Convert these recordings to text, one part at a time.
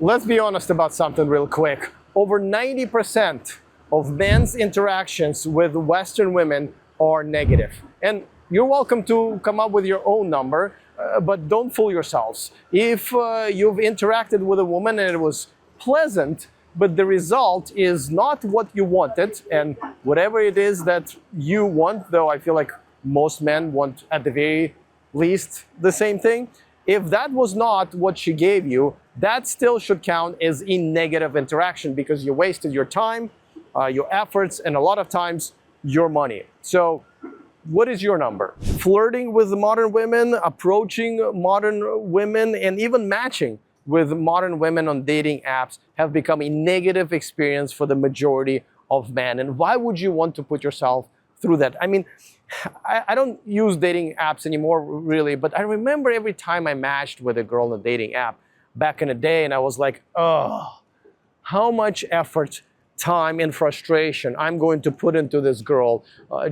let's be honest about something real quick. Over 90% of men's interactions with Western women are negative. And you're welcome to come up with your own number, but don't fool yourselves. If you've interacted with a woman and it was pleasant, but the result is not what you wanted, and whatever it is that you want, though I feel like most men want at the very least the same thing, if that was not what she gave you, that still should count as a negative interaction because you wasted your time, your efforts, and a lot of times your money. So what is your number? Flirting with modern women, approaching modern women, and even matching with modern women on dating apps have become a negative experience for the majority of men. And why would you want to put yourself through that? I mean, I don't use dating apps anymore, really, but I remember every time I matched with a girl on a dating app back in the day, and I was like, oh, how much effort, time, and frustration I'm going to put into this girl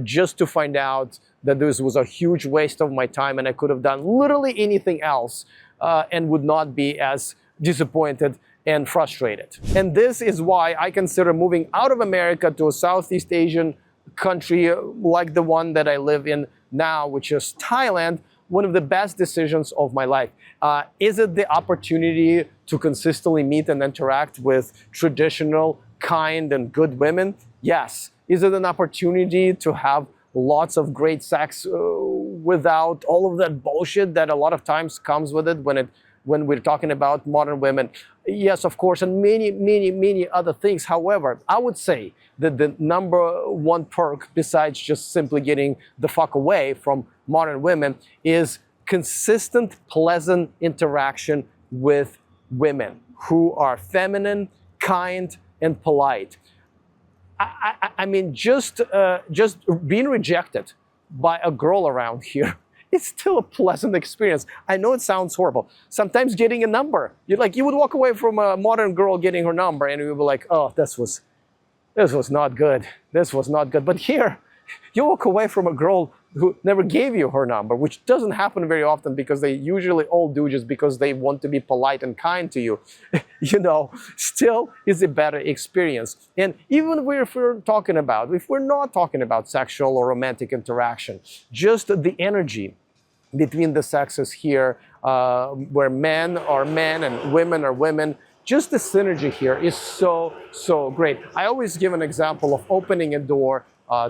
just to find out that this was a huge waste of my time and I could have done literally anything else and would not be as disappointed and frustrated. And this is why I consider moving out of America to a Southeast Asian country like the one that I live in now, which is Thailand, one of the best decisions of my life. Is it the opportunity to consistently meet and interact with traditional, kind, and good women? Yes. Is it an opportunity to have lots of great sex without all of that bullshit that a lot of times comes with it when we're talking about modern women? Yes, of course, and many other things. However, I would say that the number one perk, besides just simply getting the fuck away from modern women, is consistent, pleasant interaction with women who are feminine, kind, and polite. I mean, just being rejected by a girl around here, it's still a pleasant experience. I know it sounds horrible. Sometimes getting a number, you would walk away from a modern girl getting her number and you would be like, oh, this was not good. This was not good. But here, you walk away from a girl who never gave you her number, which doesn't happen very often because they usually all do just because they want to be polite and kind to you, still is a better experience. And even if we're not talking about sexual or romantic interaction, just the energy between the sexes here, where men are men and women are women, just the synergy here is so great. I always give an example of opening a door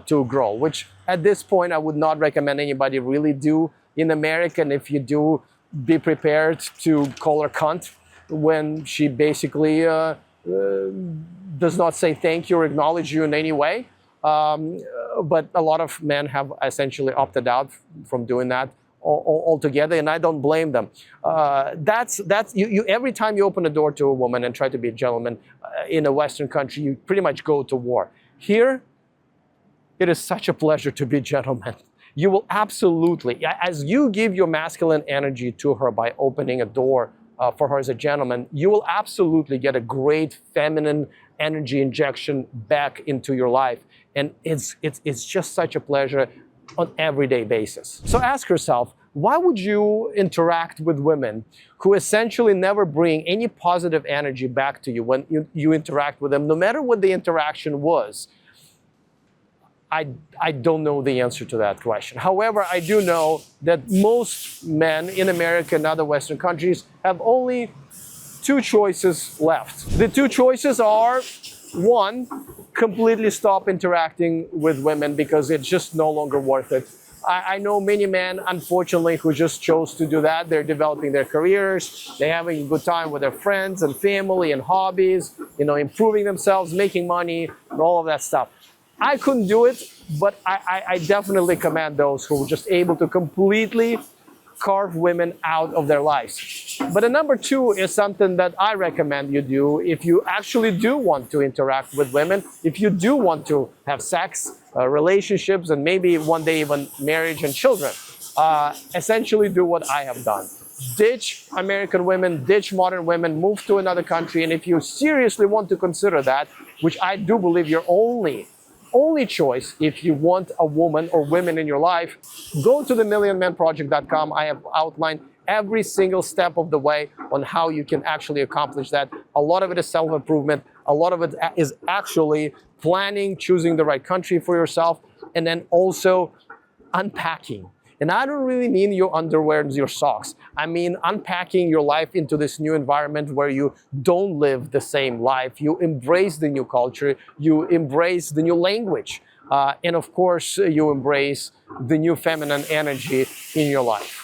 to a girl, which at this point I would not recommend anybody really do in America. And if you do, be prepared to call her cunt when she basically does not say thank you or acknowledge you in any way. But a lot of men have essentially opted out from doing that altogether, and I don't blame them. That's every time you open a door to a woman and try to be a gentleman in a Western country, you pretty much go to war. Here, it is such a pleasure to be a gentleman. You will absolutely, as you give your masculine energy to her by opening a door for her as a gentleman, you will absolutely get a great feminine energy injection back into your life. And it's just such a pleasure on an everyday basis. So ask yourself, why would you interact with women who essentially never bring any positive energy back to you when you interact with them, no matter what the interaction was? I don't know the answer to that question. However, I do know that most men in America and other Western countries have only two choices left. The two choices are, one, completely stop interacting with women because it's just no longer worth it. I know many men, unfortunately, who just chose to do that. They're developing their careers, they're having a good time with their friends and family and hobbies, improving themselves, making money, and all of that stuff. I couldn't do it, but I definitely commend those who were just able to completely carve women out of their lives. But the number two is something that I recommend you do if you actually do want to interact with women, if you do want to have sex, relationships, and maybe one day even marriage and children. Essentially do what I have done. Ditch American women, ditch modern women, move to another country, and if you seriously want to consider that, which I do believe your only choice if you want a woman or women in your life, go to themillionmenproject.com. I have outlined every single step of the way on how you can actually accomplish that. A lot of it is self-improvement. A lot of it is actually planning, choosing the right country for yourself, and then also unpacking. And I don't really mean your underwear and your socks. I mean unpacking your life into this new environment where you don't live the same life. You embrace the new culture, you embrace the new language, and of course, you embrace the new feminine energy in your life.